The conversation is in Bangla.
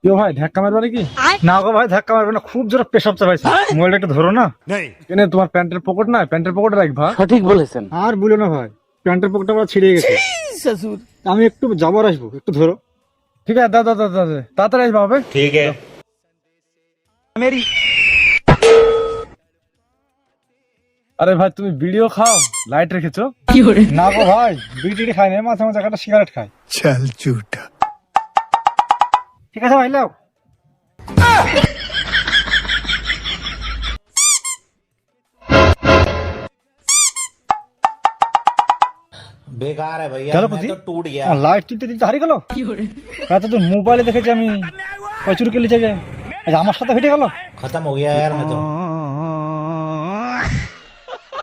কেউ ভাই ধাক্কা মারবে নাকি? না গো ভাই, ধাক্কা মারবে না, খুব জোরে পেশাব চাপাইছে। মোবাইলটা একটু ধরো না। এনে তোমার প্যান্টের পকেট না, প্যান্টের পকেটে রাখবা। সঠিক বলেছেন। আর বলো না ভাই, প্যান্টের পকেটটা আমার ছিঁড়ে গেছে। আমি একটু যাবার আসবো, একটু ধরো। ঠিক আছে, দাও দাও দাও দাও, তাড়াতাড়ি আসবা হবে। ठीक है। মেরি আরে ভাই, তুমি বিড়িও খাও, লাইট রেখেছো? না গো ভাই, বিড়ি খাই না, মাঝে মাঝে একটা সিগারেট খাই। चल झूठा। ঠিক আছে ভাই, লাও। बेकार है भैया, चलो मैं पुती। तो टूट गया। লাইট টিপতে টিপতে হারিয়ে গেল। রাতে তো মোবাইলে দেখেছি আমি, প্রচুর কে লিচে যায়, আজ আমার সাথে হেঁটে গেল। खत्म हो गया यार मैं तो।